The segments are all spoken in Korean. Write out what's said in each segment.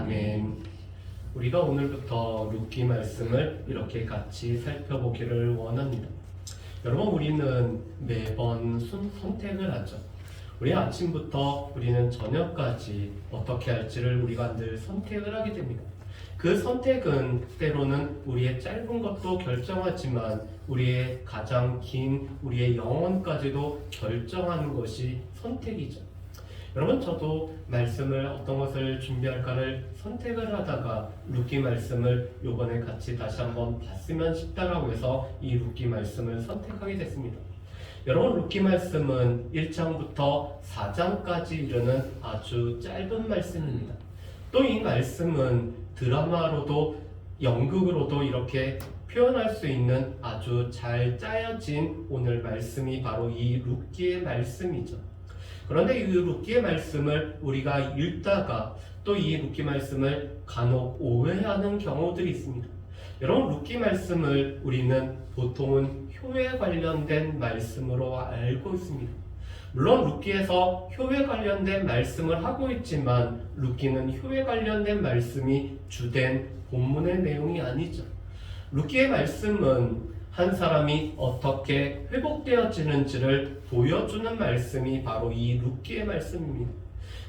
아멘. 우리가 오늘부터 룻기 말씀을 이렇게 같이 살펴보기를 원합니다. 여러분, 우리는 매번 선택을 하죠. 우리 아침부터 우리는 저녁까지 어떻게 할지를 우리가 늘 선택을 하게 됩니다. 그 선택은 때로는 우리의 짧은 것도 결정하지만 우리의 가장 긴 우리의 영혼까지도 결정하는 것이 선택이죠. 여러분, 저도 말씀을 어떤 것을 준비할까를 선택을 하다가 룻기 말씀을 요번에 같이 다시 한번 봤으면 싶다라고 해서 이 룻기 말씀을 선택하게 됐습니다. 여러분, 룻기 말씀은 1장부터 4장까지 이르는 아주 짧은 말씀입니다. 또 이 말씀은 드라마로도 연극으로도 이렇게 표현할 수 있는 아주 잘 짜여진 오늘 말씀이 바로 이 룻기의 말씀이죠. 그런데 이 룻기의 말씀을 우리가 읽다가 또 이 룻기 말씀을 간혹 오해하는 경우들이 있습니다. 여러분, 룻기 말씀을 우리는 보통은 효에 관련된 말씀으로 알고 있습니다. 물론 룻기에서 효에 관련된 말씀을 하고 있지만 룻기는 효에 관련된 말씀이 주된 본문의 내용이 아니죠. 룻기의 말씀은 한 사람이 어떻게 회복되어지는지를 보여주는 말씀이 바로 이 룻기의 말씀입니다.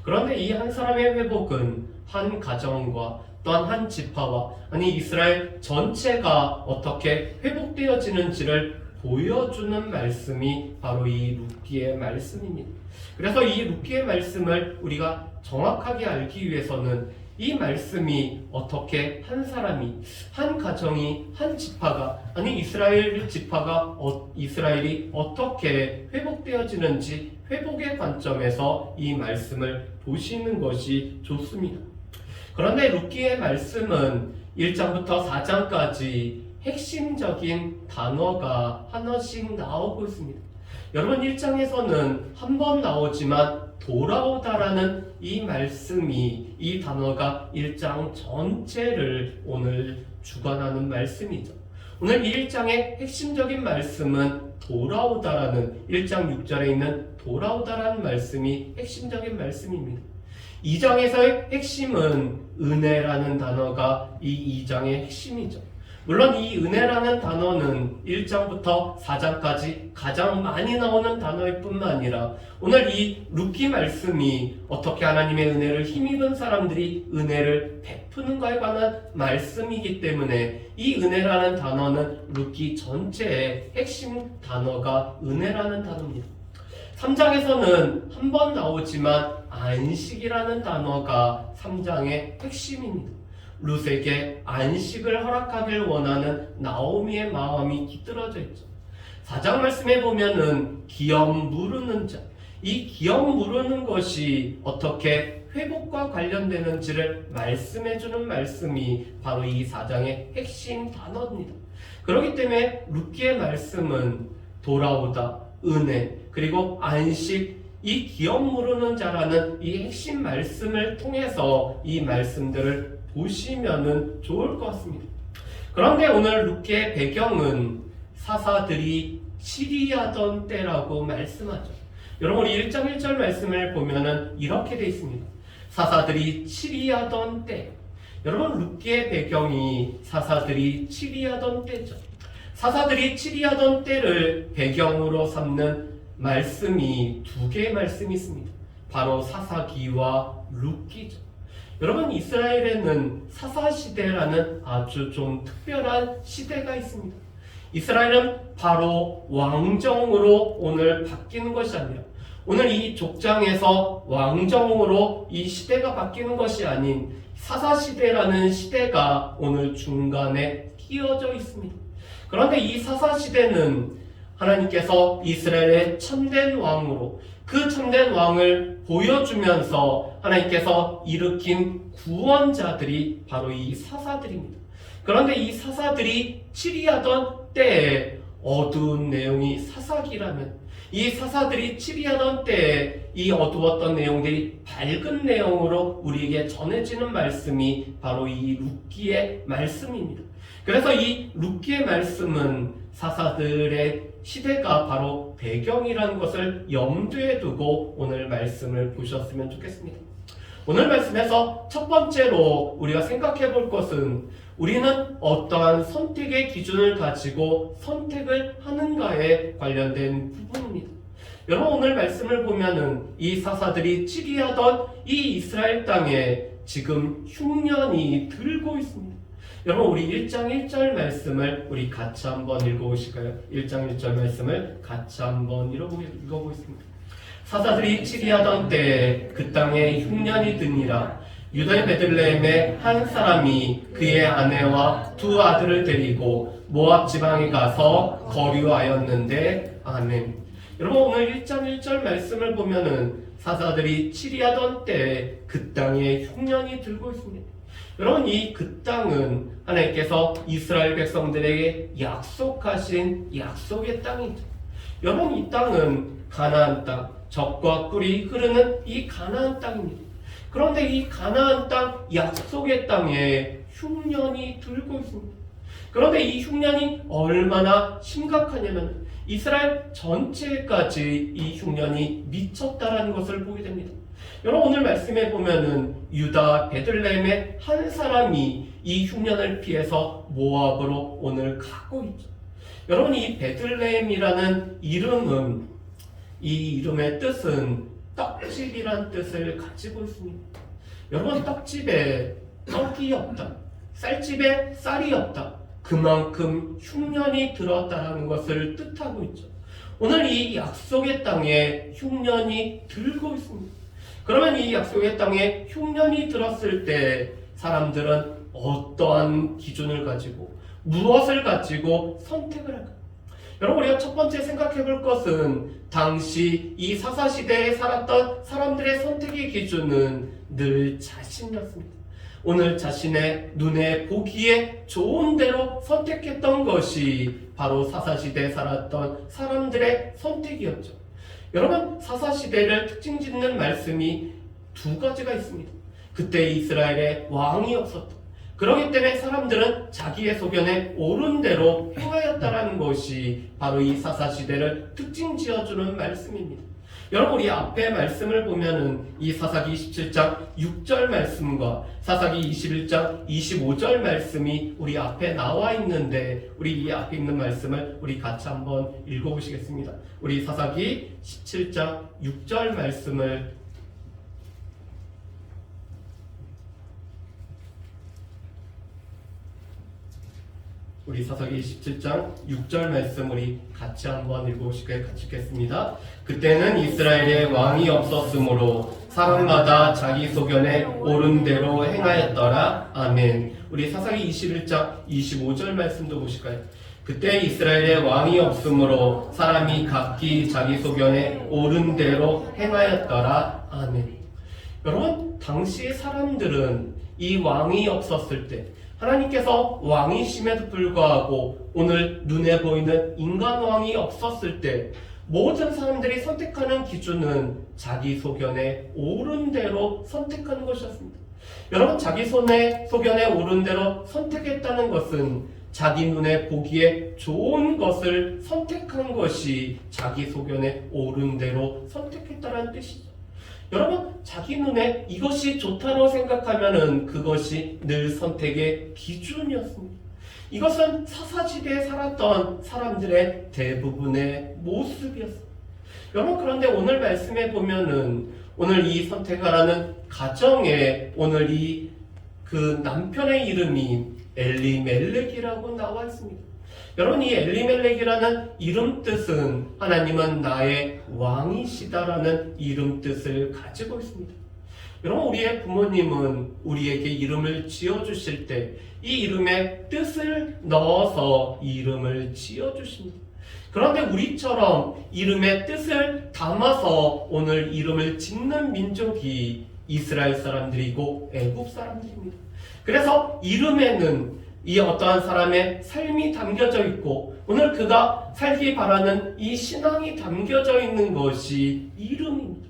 그런데 이 한 사람의 회복은 한 가정과 또한 한 지파와 이스라엘 전체가 어떻게 회복되어지는지를 보여주는 말씀이 바로 이 룻기의 말씀입니다. 그래서 이 룻기의 말씀을 우리가 정확하게 알기 위해서는 이 말씀이 어떻게 한 사람이, 한 가정이, 한 지파가, 이스라엘 지파가, 이스라엘이 어떻게 회복되어지는지 회복의 관점에서 이 말씀을 보시는 것이 좋습니다. 그런데 룻기의 말씀은 1장부터 4장까지 핵심적인 단어가 하나씩 나오고 있습니다. 여러분, 1장에서는 한 번 나오지만 돌아오다라는 이 말씀이, 이 단어가 1장 전체를 오늘 주관하는 말씀이죠. 오늘 이 1장의 핵심적인 말씀은 돌아오다라는 1장 6절에 있는 돌아오다라는 말씀이 핵심적인 말씀입니다. 2장에서의 핵심은 은혜라는 단어가 이 2장의 핵심이죠. 물론 이 은혜라는 단어는 1장부터 4장까지 가장 많이 나오는 단어일 뿐만 아니라 오늘 이 룻기 말씀이 어떻게 하나님의 은혜를 힘입은 사람들이 은혜를 베푸는가에 관한 말씀이기 때문에 이 은혜라는 단어는 룻기 전체의 핵심 단어가 은혜라는 단어입니다. 3장에서는 한 번 나오지만 안식이라는 단어가 3장의 핵심입니다. 룻에게 안식을 허락하길 원하는 나오미의 마음이 깃들어져 있죠. 4장 말씀에 보면은 기업 무르는 자, 이 기업 무르는 것이 어떻게 회복과 관련되는지를 말씀해주는 말씀이 바로 이 4장의 핵심 단어입니다. 그렇기 때문에 룻기의 말씀은 돌아오다, 은혜, 그리고 안식, 이 기업 무르는 자라는 이 핵심 말씀을 통해서 이 말씀들을 보시면은 좋을 것 같습니다. 그런데 오늘 룻기의 배경은 사사들이 치리하던 때라고 말씀하죠. 여러분, 우리 1장 1절 말씀을 보면은 이렇게 되어 있습니다. 사사들이 치리하던 때. 여러분, 룻기의 배경이 사사들이 치리하던 때죠. 사사들이 치리하던 때를 배경으로 삼는 말씀이 두 개의 말씀이 있습니다. 바로 사사기와 룻기죠. 여러분, 이스라엘에는 사사시대라는 아주 좀 특별한 시대가 있습니다. 이스라엘은 바로 왕정으로 오늘 바뀌는 것이 아니라 오늘 이 족장에서 왕정으로 이 시대가 바뀌는 것이 아닌 사사시대라는 시대가 오늘 중간에 끼어져 있습니다. 그런데 이 사사시대는 하나님께서 이스라엘의 참된 왕으로 그 참된 왕을 보여주면서 하나님께서 일으킨 구원자들이 바로 이 사사들입니다. 그런데 이 사사들이 치리하던 때에 어두운 내용이 사사기라면 이 사사들이 치리하던 때에 이 어두웠던 내용들이 밝은 내용으로 우리에게 전해지는 말씀이 바로 이 룻기의 말씀입니다. 그래서 이 룻기의 말씀은 사사들의 시대가 바로 배경이라는 것을 염두에 두고 오늘 말씀을 보셨으면 좋겠습니다. 오늘 말씀에서 첫 번째로 우리가 생각해 볼 것은 우리는 어떠한 선택의 기준을 가지고 선택을 하는가에 관련된 부분입니다. 여러분 오늘 말씀을 보면은 이 사사들이 치리하던 이 이스라엘 땅에 지금 흉년이 들고 있습니다. 여러분 우리 1장 1절 말씀을 우리 같이 한번 읽어보실까요? 1장 1절 말씀을 같이 한번 읽어보겠습니다. 사사들이 치리하던 때에 그 땅에 흉년이 드니라. 유다의 베들레헴에 한 사람이 그의 아내와 두 아들을 데리고 모압 지방에 가서 거류하였는데 아멘. 여러분 오늘 1장 1절 말씀을 보면은 사사들이 치리하던 때에 그 땅에 흉년이 들고 있습니다. 여러분 이 그 땅은 하나님께서 이스라엘 백성들에게 약속하신 약속의 땅이죠. 여러분 이 땅은 가나안 땅, 젖과 꿀이 흐르는 이 가나안 땅입니다. 그런데 이 가나안 땅, 약속의 땅에 흉년이 들고 있습니다. 그런데 이 흉년이 얼마나 심각하냐면 이스라엘 전체까지 이 흉년이 미쳤다라는 것을 보게 됩니다. 여러분 오늘 말씀에 보면은 유다 베들레헴의 한 사람이 이 흉년을 피해서 모압으로 오늘 가고 있죠. 여러분 이 베들레헴이라는 이름은 이 이름의 뜻은 떡집이란 뜻을 가지고 있습니다. 여러분 떡집에 떡이 없다, 쌀집에 쌀이 없다, 그만큼 흉년이 들었다는 것을 뜻하고 있죠. 오늘 이 약속의 땅에 흉년이 들고 있습니다. 그러면 이 약속의 땅에 흉년이 들었을 때 사람들은 어떠한 기준을 가지고 무엇을 가지고 선택을 할까요? 여러분 우리가 첫 번째 생각해 볼 것은 당시 이 사사시대에 살았던 사람들의 선택의 기준은 늘 자신이었습니다. 오늘 자신의 눈에 보기에 좋은 대로 선택했던 것이 바로 사사시대에 살았던 사람들의 선택이었죠. 여러분 사사시대를 특징 짓는 말씀이 두 가지가 있습니다. 그때 이스라엘에 왕이 없었다. 그렇기 때문에 사람들은 자기의 소견에 옳은 대로 행하였다라는 것이 바로 이 사사시대를 특징 지어주는 말씀입니다. 여러분 우리 앞에 말씀을 보면은 이 사사기 27장 6절 말씀과 사사기 21장 25절 말씀이 우리 앞에 나와 있는데 우리 이 앞에 있는 말씀을 우리 같이 한번 읽어보시겠습니다. 우리 사사기 17장 6절 말씀을 우리 사사기 17장 6절 말씀 우리 같이 한번 읽어보시게 같이 읽겠습니다. 그때는 이스라엘에 왕이 없었으므로 사람마다 자기 소견에 옳은 대로 행하였더라. 아멘. 우리 사사기 21장 25절 말씀도 보실까요? 그때 이스라엘에 왕이 없으므로 사람이 각기 자기 소견에 옳은 대로 행하였더라. 아멘. 여러분 당시의 사람들은 이 왕이 없었을 때 하나님께서 왕이심에도 불구하고 오늘 눈에 보이는 인간왕이 없었을 때 모든 사람들이 선택하는 기준은 자기 소견에 옳은 대로 선택하는 것이었습니다. 여러분 자기 소견에 옳은 대로 선택했다는 것은 자기 눈에 보기에 좋은 것을 선택한 것이 자기 소견에 옳은 대로 선택했다는 뜻이죠. 여러분 자기 눈에 이것이 좋다고 생각하면은 그것이 늘 선택의 기준이었습니다. 이것은 사사시대에 살았던 사람들의 대부분의 모습이었습니다. 여러분 그런데 오늘 말씀에 보면은 오늘 이 선택하라는 가정에 오늘 이 그 남편의 이름이 엘리멜렉이라고 나와 있습니다. 여러분 이 엘리멜렉이라는 이름 뜻은 하나님은 나의 왕이시다라는 이름 뜻을 가지고 있습니다. 여러분 우리의 부모님은 우리에게 이름을 지어주실 때 이 이름에 뜻을 넣어서 이 이름을 지어주십니다. 그런데 우리처럼 이름에 뜻을 담아서 오늘 이름을 짓는 민족이 이스라엘 사람들이고 애굽 사람들입니다. 그래서 이름에는 이 어떠한 사람의 삶이 담겨져 있고 오늘 그가 살기 바라는 이 신앙이 담겨져 있는 것이 이름입니다.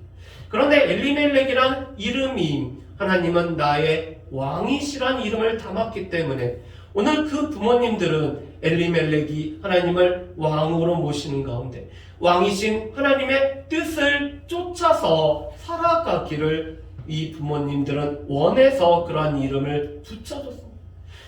그런데 엘리멜렉이란 이름이 하나님은 나의 왕이시란 이름을 담았기 때문에 오늘 그 부모님들은 엘리멜렉이 하나님을 왕으로 모시는 가운데 왕이신 하나님의 뜻을 쫓아서 살아가기를 이 부모님들은 원해서 그러한 이름을 붙여줬습니다.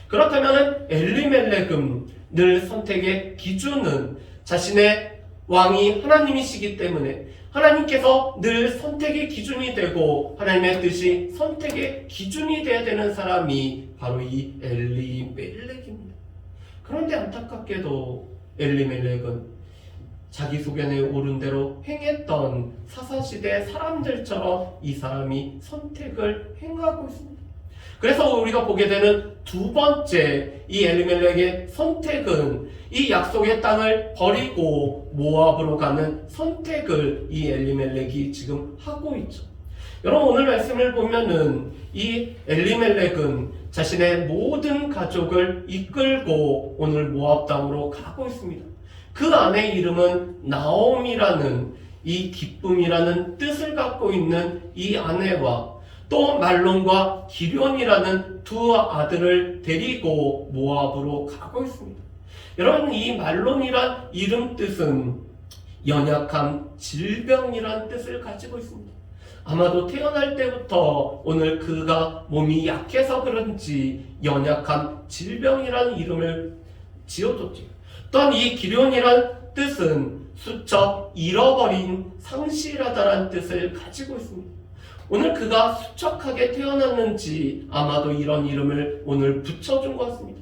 그렇다면 엘리멜렉은 늘 선택의 기준은 자신의 왕이 하나님이시기 때문에 하나님께서 늘 선택의 기준이 되고 하나님의 뜻이 선택의 기준이 되어야 되는 사람이 바로 이 엘리멜렉입니다. 그런데 안타깝게도 엘리멜렉은 자기 소견에 오른 대로 행했던 사사시대 사람들처럼 이 사람이 선택을 행하고 있습니다. 그래서 우리가 보게 되는 두 번째 이 엘리멜렉의 선택은 이 약속의 땅을 버리고 모압으로 가는 선택을 이 엘리멜렉이 지금 하고 있죠. 여러분 오늘 말씀을 보면은 이 엘리멜렉은 자신의 모든 가족을 이끌고 오늘 모압 땅으로 가고 있습니다. 그 아내의 이름은 나옴이라는 이 기쁨이라는 뜻을 갖고 있는 이 아내와 또 말론과 기련이라는 두 아들을 데리고 모압으로 가고 있습니다. 여러분 이 말론이란 이름 뜻은 연약함, 질병이란 뜻을 가지고 있습니다. 아마도 태어날 때부터 오늘 그가 몸이 약해서 그런지 연약함, 질병이라는 이름을 지어줬죠. 또한 이 기련이란 뜻은 수척, 잃어버린, 상실하다라는 뜻을 가지고 있습니다. 오늘 그가 수척하게 태어났는지 아마도 이런 이름을 오늘 붙여준 것 같습니다.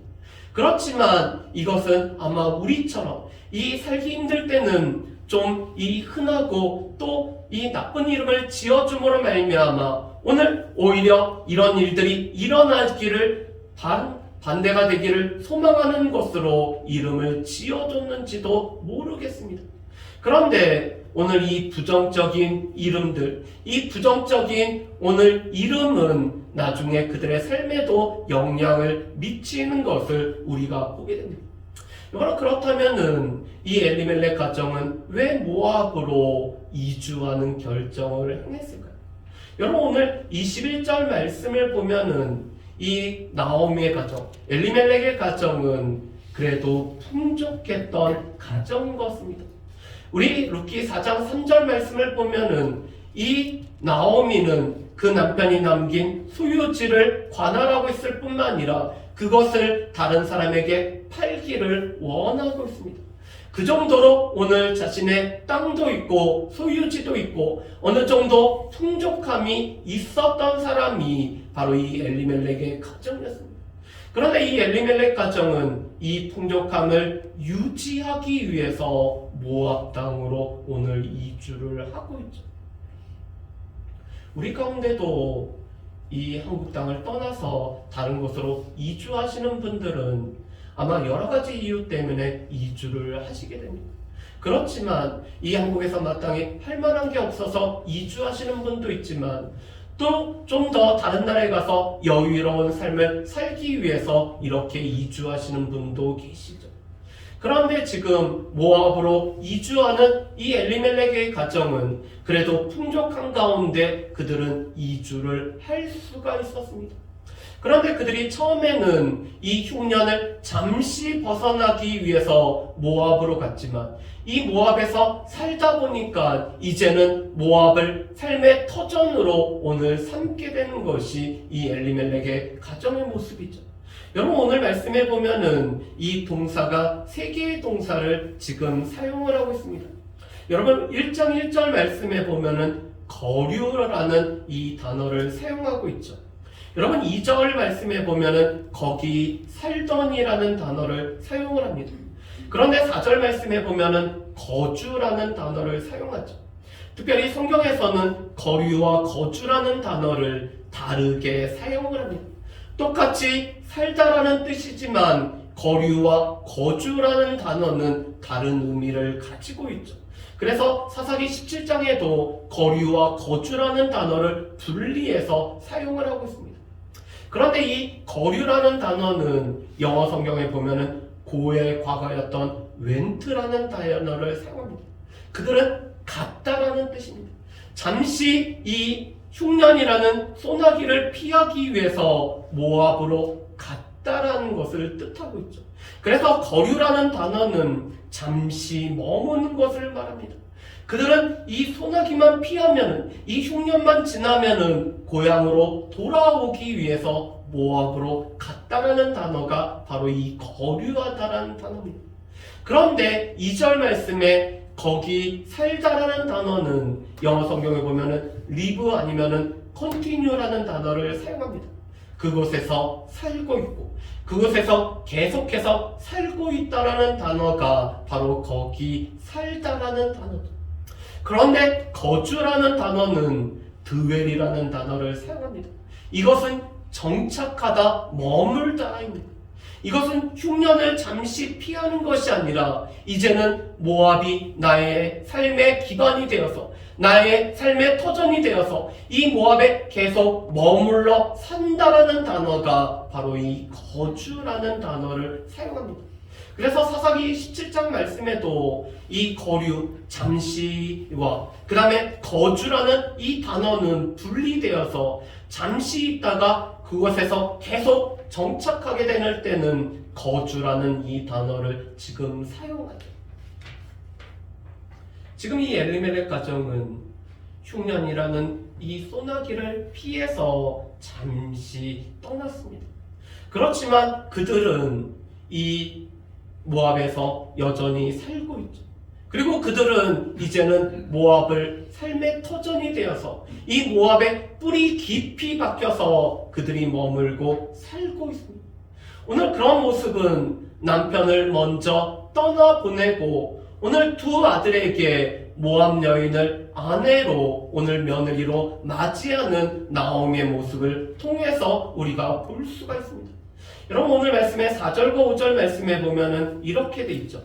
그렇지만 이것은 아마 우리처럼 이 살기 힘들 때는 좀 이 흔하고 또 이 나쁜 이름을 지어줌으로 말미암아 오늘 오히려 이런 일들이 일어나기를 반대가 되기를 소망하는 것으로 이름을 지어줬는지도 모르겠습니다. 그런데 오늘 이 부정적인 이름들, 이 부정적인 오늘 이름은 나중에 그들의 삶에도 영향을 미치는 것을 우리가 보게 됩니다. 여러분 그렇다면은 이 엘리멜렉 가정은 왜 모압으로 이주하는 결정을 행했을까요? 여러분 오늘 21절 말씀을 보면은 이 나오미의 가정, 엘리멜렉의 가정은 그래도 풍족했던 가정인 것입니다. 우리 루키 4장 3절 말씀을 보면은 이 나오미는 그 남편이 남긴 소유지를 관할하고 있을 뿐만 아니라 그것을 다른 사람에게 팔기를 원하고 있습니다. 그 정도로 오늘 자신의 땅도 있고 소유지도 있고 어느 정도 풍족함이 있었던 사람이 바로 이 엘리멜렉의 가정이었습니다. 그런데 이 엘리멜렉 가정은 이 풍족함을 유지하기 위해서 모압 땅으로 오늘 이주를 하고 있죠. 우리 가운데도 이 한국 땅을 떠나서 다른 곳으로 이주하시는 분들은 아마 여러 가지 이유 때문에 이주를 하시게 됩니다. 그렇지만 이 한국에서 마땅히 할 만한 게 없어서 이주하시는 분도 있지만 또 좀 더 다른 나라에 가서 여유로운 삶을 살기 위해서 이렇게 이주하시는 분도 계시죠. 그런데 지금 모압으로 이주하는 이 엘리멜렉의 가정은 그래도 풍족한 가운데 그들은 이주를 할 수가 있었습니다. 그런데 그들이 처음에는 이 흉년을 잠시 벗어나기 위해서 모압으로 갔지만 이 모압에서 살다 보니까 이제는 모압을 삶의 터전으로 오늘 삼게 되는 것이 이 엘리멜렉의 가정의 모습이죠. 여러분 오늘 말씀해 보면은 이 동사가 세 개의 동사를 지금 사용을 하고 있습니다. 여러분 1장 1절 말씀해 보면은 거류라는 이 단어를 사용하고 있죠. 여러분 2절 말씀해 보면은 거기 살던이라는 단어를 사용을 합니다. 그런데 4절 말씀해 보면은 거주라는 단어를 사용하죠. 특별히 성경에서는 거류와 거주라는 단어를 다르게 사용을 합니다. 똑같이 살다라는 뜻이지만 거류와 거주라는 단어는 다른 의미를 가지고 있죠. 그래서 사사기 17장에도 거류와 거주라는 단어를 분리해서 사용을 하고 있습니다. 그런데 이 거류라는 단어는 영어 성경에 보면은 고의 과거였던 웬트라는 단어를 사용합니다. 그들은 같다라는 뜻입니다. 잠시 이 흉년이라는 소나기를 피하기 위해서 모압으로 갔다라는 것을 뜻하고 있죠. 그래서 거류라는 단어는 잠시 머무는 것을 말합니다. 그들은 이 소나기만 피하면은, 이 흉년만 지나면은 고향으로 돌아오기 위해서 모압으로 갔다라는 단어가 바로 이 거류하다라는 단어입니다. 그런데 2절 말씀에 거기 살다라는 단어는 영어 성경에 보면은 live 아니면은 continue라는 단어를 사용합니다. 그곳에서 살고 있고 그곳에서 계속해서 살고 있다라는 단어가 바로 거기 살다라는 단어입니다. 그런데 거주라는 단어는 드웰이라는 단어를 사용합니다. 이것은 정착하다, 머물다입니다. 이것은 흉년을 잠시 피하는 것이 아니라 이제는 모압이 나의 삶의 기반이 되어서, 나의 삶의 터전이 되어서 이 모압에 계속 머물러 산다라는 단어가 바로 이 거주라는 단어를 사용합니다. 그래서 사사기 17장 말씀에도 이 거류, 잠시와 그 다음에 거주라는 이 단어는 분리되어서 잠시 있다가 그곳에서 계속 정착하게 될 때는 거주라는 이 단어를 지금 사용하죠. 지금 이 엘리멜렉 가정은 흉년이라는 이 소나기를 피해서 잠시 떠났습니다. 그렇지만 그들은 이 모압에서 여전히 살고 있죠. 그리고 그들은 이제는 모압을 삶의 터전이 되어서 이 모압의 뿌리 깊이 박혀서 그들이 머물고 살고 있습니다. 오늘 그런 모습은 남편을 먼저 떠나보내고 오늘 두 아들에게 모압 여인을 아내로, 오늘 며느리로 맞이하는 나오미의 모습을 통해서 우리가 볼 수가 있습니다. 여러분, 오늘 말씀에 4절과 5절 말씀에 보면은 이렇게 돼 있죠.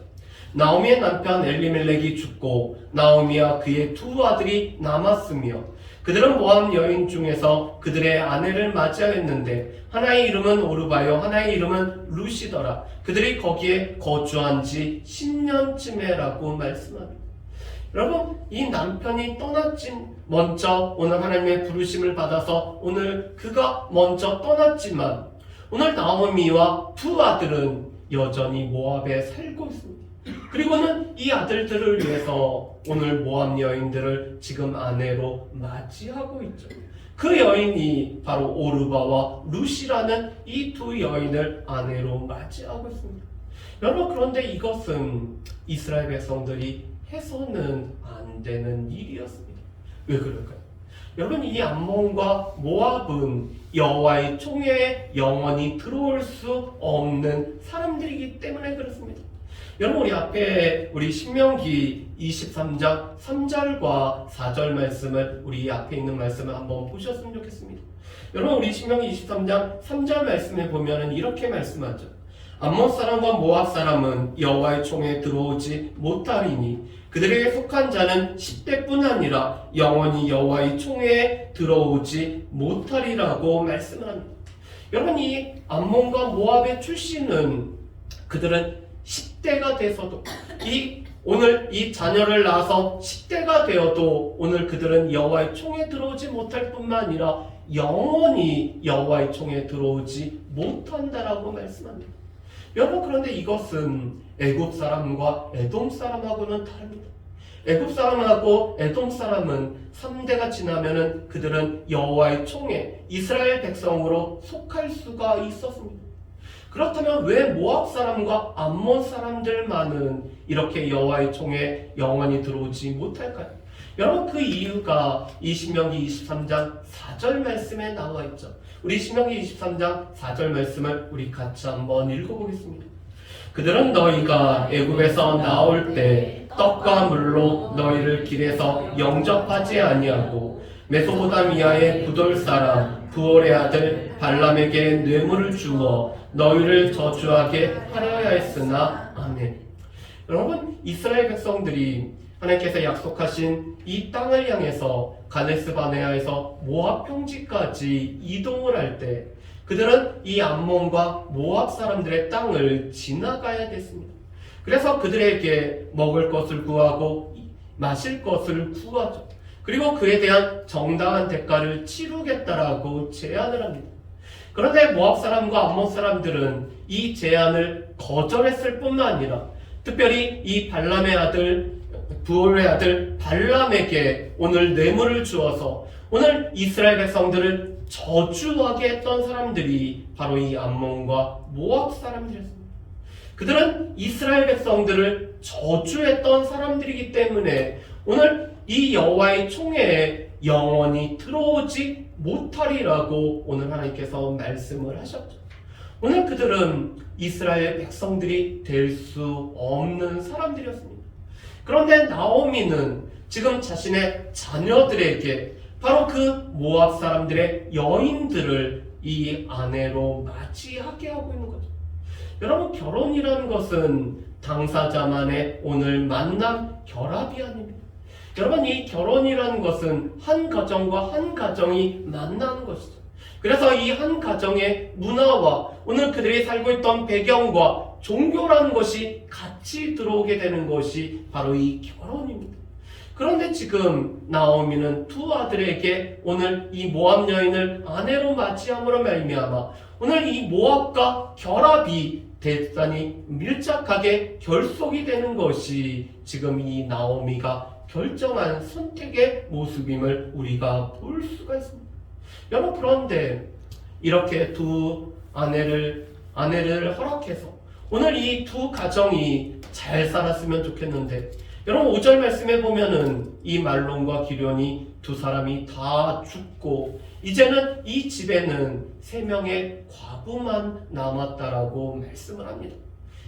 나오미의 남편 엘리멜렉이 죽고 나오미와 그의 두 아들이 남았으며 그들은 모압 여인 중에서 그들의 아내를 맞이하였는데 하나의 이름은 오르바요 하나의 이름은 루시더라. 그들이 거기에 거주한 지 10년쯤에라고 말씀합니다. 여러분, 이 남편이 떠났진 먼저 오늘 하나님의 부르심을 받아서 오늘 그가 먼저 떠났지만 오늘 나오미와 두 아들은 여전히 모압에 살고 있습니다. 그리고는 이 아들들을 위해서 오늘 모압 여인들을 지금 아내로 맞이하고 있죠. 그 여인이 바로 오르바와 루시라는 이 두 여인을 아내로 맞이하고 있습니다. 여러분, 그런데 이것은 이스라엘 백성들이 해서는 안 되는 일이었습니다. 왜 그럴까요? 여러분, 이 암몬과 모압은 여호와의 총회에 영원히 들어올 수 없는 사람들이기 때문에 그렇습니다. 여러분, 우리 앞에 우리 신명기 23장 3절과 4절 말씀을, 우리 앞에 있는 말씀을 한번 보셨으면 좋겠습니다. 여러분, 우리 신명기 23장 3절 말씀에 보면은 이렇게 말씀하죠. 암몬 사람과 모압 사람은 여호와의 총회에 들어오지 못하리니 그들에게 속한 자는 10대뿐 아니라 영원히 여호와의 총회에 들어오지 못하리라고 말씀을 합니다. 여러분, 이 암몬과 모압의 출신은 그들은 10대가 돼서도 오늘 이 자녀를 낳아서 10대가 되어도 오늘 그들은 여호와의 총에 들어오지 못할 뿐만 아니라 영원히 여호와의 총에 들어오지 못한다라고 말씀합니다. 여러분, 그런데 이것은 애굽 사람과 에돔 사람하고는 다릅니다. 애굽 사람하고 에돔 사람은 3대가 지나면은 그들은 여호와의 총에 이스라엘 백성으로 속할 수가 있었습니다. 그렇다면 왜 모압 사람과 암몬 사람들만은 이렇게 여호와의 총에 영원히 들어오지 못할까요? 여러분, 그 이유가 이 신명기 23장 4절 말씀에 나와 있죠. 우리 신명기 23장 4절 말씀을 우리 같이 한번 읽어보겠습니다. 그들은 너희가 애굽에서 나올 때 떡과 물로 너희를 길에서 영접하지 아니하고 메소포타미아의 부돌 사람 부올의 아들 발람에게 뇌물을 주어 너희를 저주하게 하려야 했으나 아멘. 여러분, 이스라엘 백성들이 하나님께서 약속하신 이 땅을 향해서 가데스 바네아에서 모압 평지까지 이동을 할 때 그들은 이 암몬과 모압 사람들의 땅을 지나가야 됐습니다. 그래서 그들에게 먹을 것을 구하고 마실 것을 구하죠. 그리고 그에 대한 정당한 대가를 치르겠다라고 제안을 합니다. 그런데 모압 사람과 암몬 사람들은 이 제안을 거절했을 뿐만 아니라 특별히 이 발람의 아들 부올의 아들 발람에게 오늘 뇌물을 주어서 오늘 이스라엘 백성들을 저주하게 했던 사람들이 바로 이 암몬과 모압 사람들이었습니다. 그들은 이스라엘 백성들을 저주했던 사람들이기 때문에 오늘 이 여호와의 총회에 영원히 들어오지 못하리라고 오늘 하나님께서 말씀을 하셨죠. 오늘 그들은 이스라엘 백성들이 될 수 없는 사람들이었습니다. 그런데 나오미는 지금 자신의 자녀들에게 바로 그 모압 사람들의 여인들을 이 아내로 맞이하게 하고 있는 거죠. 여러분, 결혼이라는 것은 당사자만의 오늘 만남 결합이 아닙니다. 여러분, 이 결혼이라는 것은 한 가정과 한 가정이 만나는 것이죠. 그래서 이 한 가정의 문화와 오늘 그들이 살고 있던 배경과 종교라는 것이 같이 들어오게 되는 것이 바로 이 결혼입니다. 그런데 지금 나오미는 두 아들에게 오늘 이 모압 여인을 아내로 맞이함으로 말미암아 오늘 이 모압과 결합이 대단히 밀접하게 결속이 되는 것이 지금 이 나오미가 결정한 선택의 모습임을 우리가 볼 수가 있습니다. 여러분, 그런데 이렇게 두 아내를 허락해서 오늘 이 두 가정이 잘 살았으면 좋겠는데, 여러분 5절 말씀에 보면은 이 말론과 기련이 두 사람이 다 죽고 이제는 이 집에는 3명의 과부만 남았다라고 말씀을 합니다.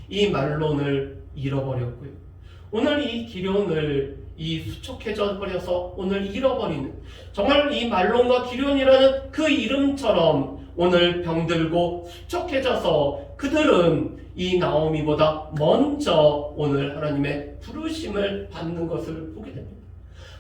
이 말론을 잃어버렸고요. 오늘 이 기련을 이 수척해져 버려서 오늘 잃어버리는, 정말 이 말론과 기련이라는 그 이름처럼 오늘 병들고 수척해져서 그들은 이 나오미보다 먼저 오늘 하나님의 부르심을 받는 것을 보게 됩니다.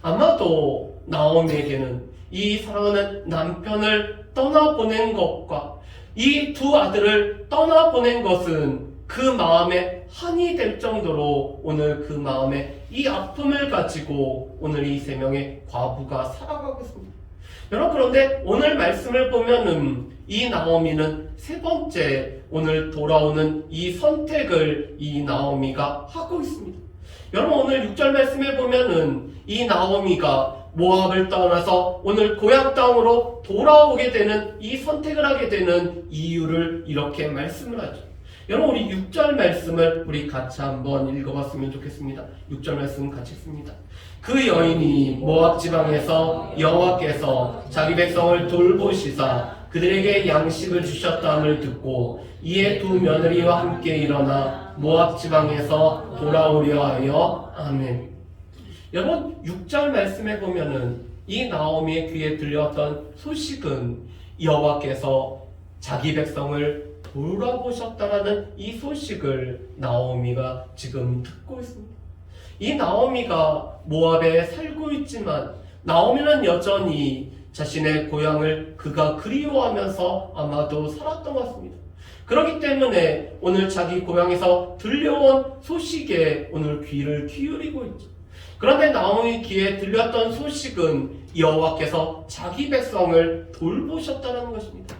아마도 나오미에게는 이 사랑하는 남편을 떠나보낸 것과 이 두 아들을 떠나보낸 것은 그 마음에 한이 될 정도로 오늘 그 마음에 이 아픔을 가지고 오늘 이 3명의 과부가 살아가고 있습니다. 여러분, 그런데 오늘 말씀을 보면은 이 나오미는 3번째 오늘 돌아오는 이 선택을 이 나오미가 하고 있습니다. 여러분, 오늘 6절 말씀에 보면은 이 나오미가 모압을 떠나서 오늘 고향 땅으로 돌아오게 되는 이 선택을 하게 되는 이유를 이렇게 말씀을 하죠. 여러분, 우리 6절 말씀을 우리 같이 한번 읽어봤으면 좋겠습니다. 6절 말씀 같이 읽습니다. 그 여인이 모압 지방에서 여호와께서 자기 백성을 돌보시사 그들에게 양식을 주셨다함을 듣고 이에 두 며느리와 함께 일어나 모압 지방에서 돌아오려 하여. 아멘. 여러분, 6절 말씀에 보면은 이 나오미의 귀에 들려왔던 소식은 여호와께서 자기 백성을 돌아보셨다라는 이 소식을 나오미가 지금 듣고 있습니다. 이 나오미가 모압에 살고 있지만 나오미는 여전히 자신의 고향을 그가 그리워하면서 아마도 살았던 것 같습니다. 그렇기 때문에 오늘 자기 고향에서 들려온 소식에 오늘 귀를 기울이고 있죠. 그런데 나오미 귀에 들렸던 소식은 여호와께서 자기 백성을 돌보셨다는 것입니다.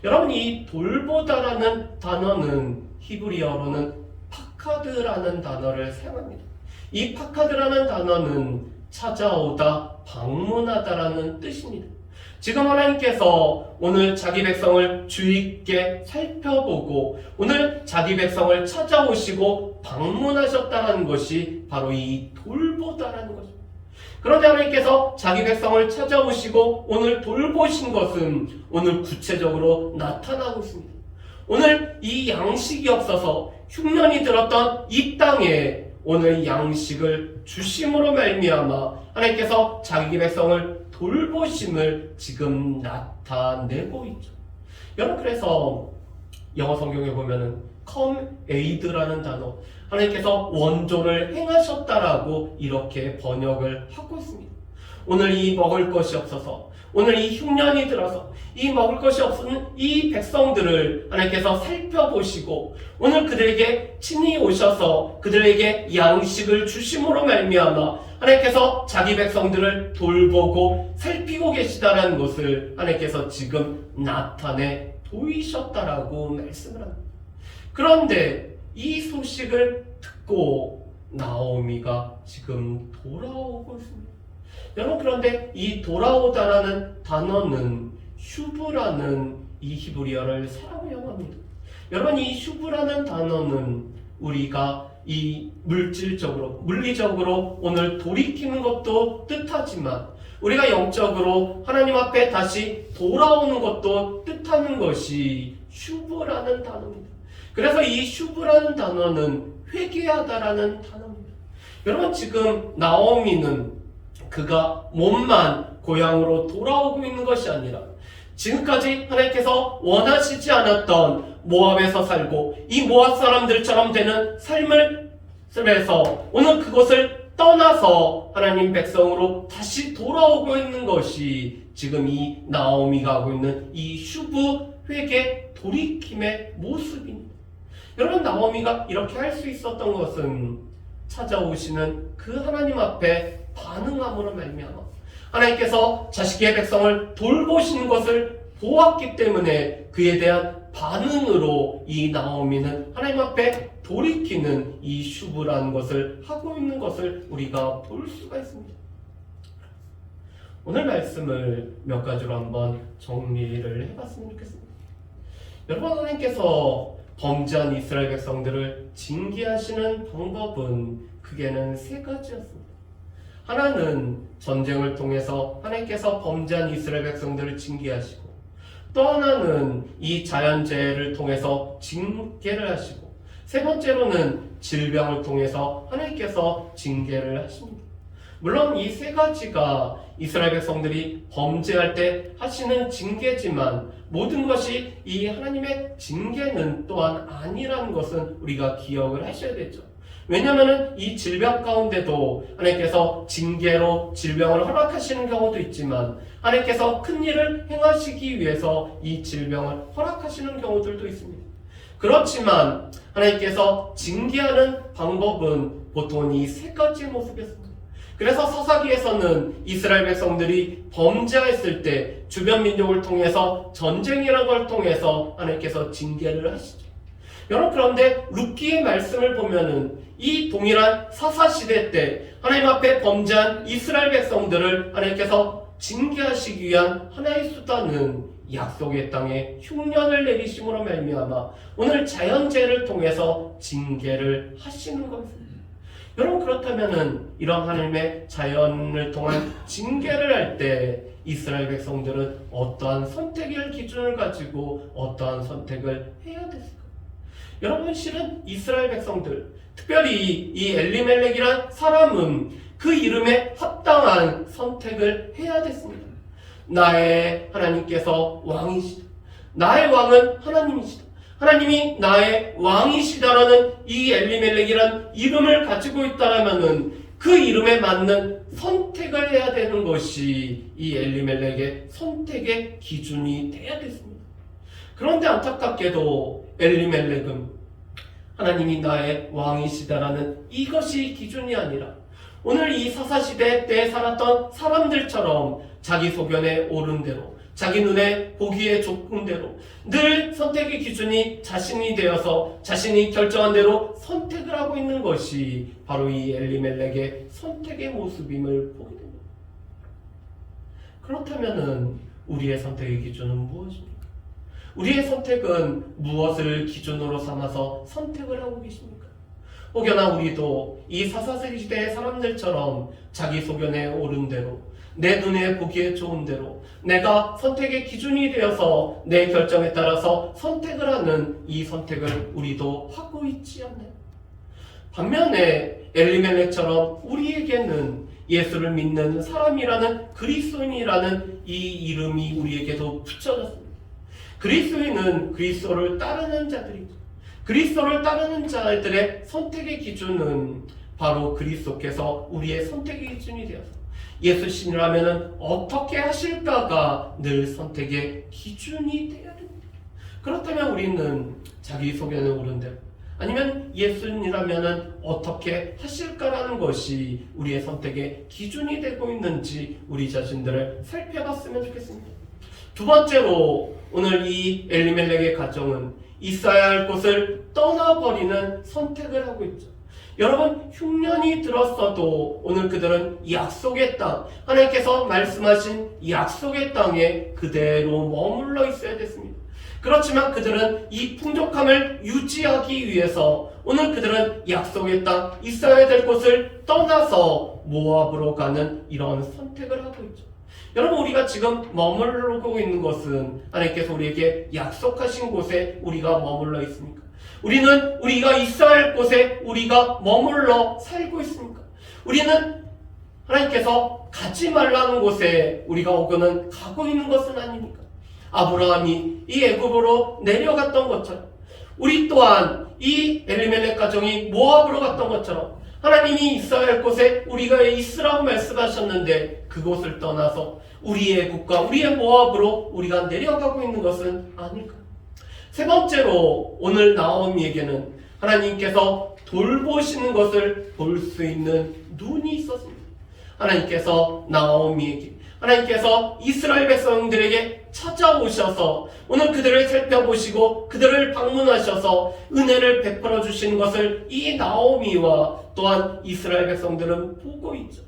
여러분, 이 돌보다라는 단어는 히브리어로는 파카드라는 단어를 사용합니다. 이 파카드라는 단어는 찾아오다, 방문하다라는 뜻입니다. 지금 하나님께서 오늘 자기 백성을 주의 있게 살펴보고 오늘 자기 백성을 찾아오시고 방문하셨다는 것이 바로 이 돌보다라는 것입니다. 그런데 하나님께서 자기 백성을 찾아오시고 오늘 돌보신 것은 오늘 구체적으로 나타나고 있습니다. 오늘 이 양식이 없어서 흉년이 들었던 이 땅에 오늘 양식을 주심으로 말미암아 하나님께서 자기 백성을 돌보심을 지금 나타내고 있죠. 여러분, 그래서 영어 성경에 보면은 come aid라는 단어, 하나님께서 원조를 행하셨다라고 이렇게 번역을 하고 있습니다. 오늘 이 먹을 것이 없어서, 오늘 이 흉년이 들어서 이 먹을 것이 없는 이 백성들을 하나님께서 살펴보시고 오늘 그들에게 친히 오셔서 그들에게 양식을 주심으로 말미암아 하나님께서 자기 백성들을 돌보고 살피고 계시다라는 것을 하나님께서 지금 나타내 보이셨다라고 말씀을 합니다. 그런데 이 소식을 듣고 나오미가 지금 돌아오고 있습니다. 여러분, 그런데 이 돌아오다라는 단어는 슈브라는 이 히브리어를 사용합니다. 여러분, 이 슈브라는 단어는 우리가 이 물리적으로 오늘 돌이키는 것도 뜻하지만 우리가 영적으로 하나님 앞에 다시 돌아오는 것도 뜻하는 것이 슈브라는 단어입니다. 그래서 이 슈브라는 단어는 회개하다라는 단어입니다. 여러분, 지금 나오미는 그가 몸만 고향으로 돌아오고 있는 것이 아니라 지금까지 하나님께서 원하시지 않았던 모압에서 살고 이 모압 사람들처럼 되는 삶을 살면서 오늘 그곳을 떠나서 하나님 백성으로 다시 돌아오고 있는 것이 지금 이 나오미가 하고 있는 이 슈브 회개 돌이킴의 모습입니다. 여러분, 나오미가 이렇게 할 수 있었던 것은 찾아오시는 그 하나님 앞에 반응함으로 말미암아 하나님께서 자식의 백성을 돌보시는 것을 보았기 때문에 그에 대한 반응으로 이 나오미는 하나님 앞에 돌이키는 이 슈브라는 것을 하고 있는 것을 우리가 볼 수가 있습니다. 오늘 말씀을 몇 가지로 한번 정리를 해봤으면 좋겠습니다. 여러분, 하나님께서 범죄한 이스라엘 백성들을 징계하시는 방법은 크게는 세 가지였습니다. 하나는 전쟁을 통해서 하나님께서 범죄한 이스라엘 백성들을 징계하시고, 또 하나는 이 자연재해를 통해서 징계를 하시고, 세 번째로는 질병을 통해서 하나님께서 징계를 하십니다. 물론 이 세 가지가 이스라엘 백성들이 범죄할 때 하시는 징계지만 모든 것이 이 하나님의 징계는 또한 아니라는 것은 우리가 기억을 하셔야 되죠. 왜냐하면 이 질병 가운데도 하나님께서 징계로 질병을 허락하시는 경우도 있지만 하나님께서 큰 일을 행하시기 위해서 이 질병을 허락하시는 경우들도 있습니다. 그렇지만 하나님께서 징계하는 방법은 보통 이 세 가지의 모습이었습니다. 그래서 사사기에서는 이스라엘 백성들이 범죄했을 때 주변 민족을 통해서 전쟁이라는 걸 통해서 하나님께서 징계를 하시죠. 여러분, 그런데 룻기의 말씀을 보면은 이 동일한 사사시대 때 하나님 앞에 범죄한 이스라엘 백성들을 하나님께서 징계하시기 위한 하나의 수단은 약속의 땅에 흉년을 내리심으로 말미암아 오늘 자연재해를 통해서 징계를 하시는 것입니다. 여러분, 그렇다면은 이런 하나님의 자연을 통한 징계를 할 때 이스라엘 백성들은 어떠한 선택의 기준을 가지고 어떠한 선택을 해야 됐을까? 여러분, 실은 이스라엘 백성들, 특별히 이 엘리멜렉이란 사람은 그 이름에 합당한 선택을 해야 됐습니다. 나의 하나님께서 왕이시다. 나의 왕은 하나님이시다. 하나님이 나의 왕이시다라는 이 엘리멜렉이란 이름을 가지고 있다라면은 그 이름에 맞는 선택을 해야 되는 것이 이 엘리멜렉의 선택의 기준이 돼야 됐습니다. 그런데 안타깝게도 엘리멜렉은 하나님이 나의 왕이시다라는 이것이 기준이 아니라 오늘 이 사사시대 때 살았던 사람들처럼 자기 소견에 옳은 대로 자기 눈에 보기에 좋은 대로 늘 선택의 기준이 자신이 되어서 자신이 결정한 대로 선택을 하고 있는 것이 바로 이 엘리멜렉의 선택의 모습임을 보게 됩니다. 그렇다면 우리의 선택의 기준은 무엇입니까? 우리의 선택은 무엇을 기준으로 삼아서 선택을 하고 계십니까? 혹여나 우리도 이 사사시대의 사람들처럼 자기 소견에 옳은 대로 내 눈에 보기에 좋은 대로 내가 선택의 기준이 되어서 내 결정에 따라서 선택을 하는 이 선택을 우리도 하고 있지 않나요? 반면에 엘리멜렉처럼 우리에게는 예수를 믿는 사람이라는 그리스도인이라는 이 이름이 우리에게도 붙여졌습니다. 그리스도인은 그리스도를 따르는 자들이죠. 그리스도를 따르는 자들의 선택의 기준은 바로 그리스도께서 우리의 선택의 기준이 되어서 예수 신이라면 어떻게 하실까가 늘 선택의 기준이 되어야 됩니다. 그렇다면 우리는 자기 소견에 옳은 대로 아니면 예수님이라면 어떻게 하실까라는 것이 우리의 선택의 기준이 되고 있는지 우리 자신들을 살펴봤으면 좋겠습니다. 두 번째로 오늘 이 엘리멜렉의 가정은 있어야 할 곳을 떠나버리는 선택을 하고 있죠. 여러분, 흉년이 들었어도 오늘 그들은 약속의 땅, 하나님께서 말씀하신 약속의 땅에 그대로 머물러 있어야 됐습니다. 그렇지만 그들은 이 풍족함을 유지하기 위해서 오늘 그들은 약속의 땅, 있어야 될 곳을 떠나서 모압으로 가는 이런 선택을 하고 있죠. 여러분, 우리가 지금 머물러고 있는 것은 하나님께서 우리에게 약속하신 곳에 우리가 머물러 있습니까? 우리는 우리가 있어야 할 곳에 우리가 머물러 살고 있습니까? 우리는 하나님께서 가지 말라는 곳에 우리가 오고는 가고 있는 것은 아닙니까? 아브라함이 이 애굽으로 내려갔던 것처럼 우리 또한 이 엘리멜렉 가정이 모압으로 갔던 것처럼 하나님이 있어야 할 곳에 우리가 있으라고 말씀하셨는데 그곳을 떠나서 우리의 애굽과 우리의 모압으로 우리가 내려가고 있는 것은 아닐까? 세 번째로 오늘 나오미에게는 하나님께서 돌보시는 것을 볼 수 있는 눈이 있었습니다. 하나님께서 나오미에게, 하나님께서 이스라엘 백성들에게 찾아오셔서 오늘 그들을 살펴보시고 그들을 방문하셔서 은혜를 베풀어 주시는 것을 이 나오미와 또한 이스라엘 백성들은 보고 있죠.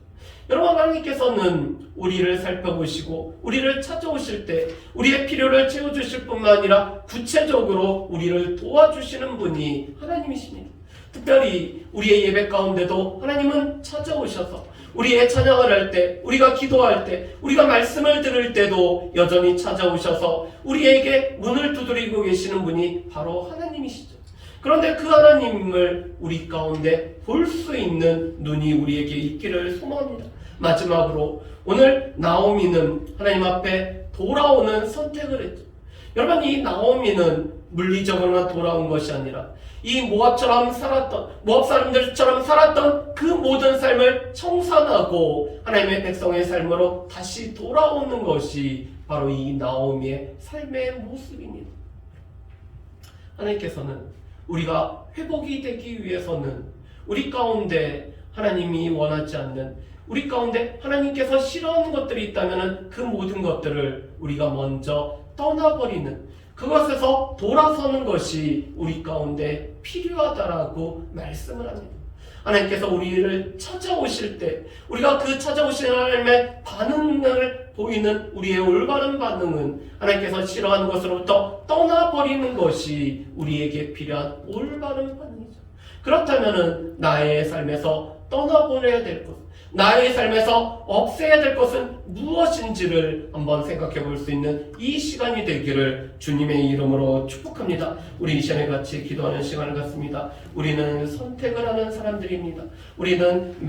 여러분, 하나님께서는 우리를 살펴보시고 우리를 찾아오실 때 우리의 필요를 채워주실 뿐만 아니라 구체적으로 우리를 도와주시는 분이 하나님이십니다. 특별히 우리의 예배 가운데도 하나님은 찾아오셔서 우리의 찬양을 할 때, 우리가 기도할 때, 우리가 말씀을 들을 때도 여전히 찾아오셔서 우리에게 문을 두드리고 계시는 분이 바로 하나님이시죠. 그런데 그 하나님을 우리 가운데 볼 수 있는 눈이 우리에게 있기를 소망합니다. 마지막으로 오늘 나오미는 하나님 앞에 돌아오는 선택을 했죠. 여러분, 이 나오미는 물리적으로만 돌아온 것이 아니라 이 모압 사람들처럼 살았던 그 모든 삶을 청산하고 하나님의 백성의 삶으로 다시 돌아오는 것이 바로 이 나오미의 삶의 모습입니다. 하나님께서는 우리가 회복이 되기 위해서는 우리 가운데 하나님이 원하지 않는, 우리 가운데 하나님께서 싫어하는 것들이 있다면 그 모든 것들을 우리가 먼저 떠나버리는, 그것에서 돌아서는 것이 우리 가운데 필요하다라고 말씀을 합니다. 하나님께서 우리를 찾아오실 때 우리가 그 찾아오시는 하나님의 반응을 보이는 우리의 올바른 반응은 하나님께서 싫어하는 것으로부터 떠나버리는 것이 우리에게 필요한 올바른 반응이죠. 그렇다면 나의 삶에서 떠나버려야 될 것, 나의 삶에서 없애야 될 것은 무엇인지를 한번 생각해 볼 수 있는 이 시간이 되기를 주님의 이름으로 축복합니다. 우리 이 시간에 같이 기도하는 시간을 갖습니다. 우리는 선택을 하는 사람들입니다. 우리는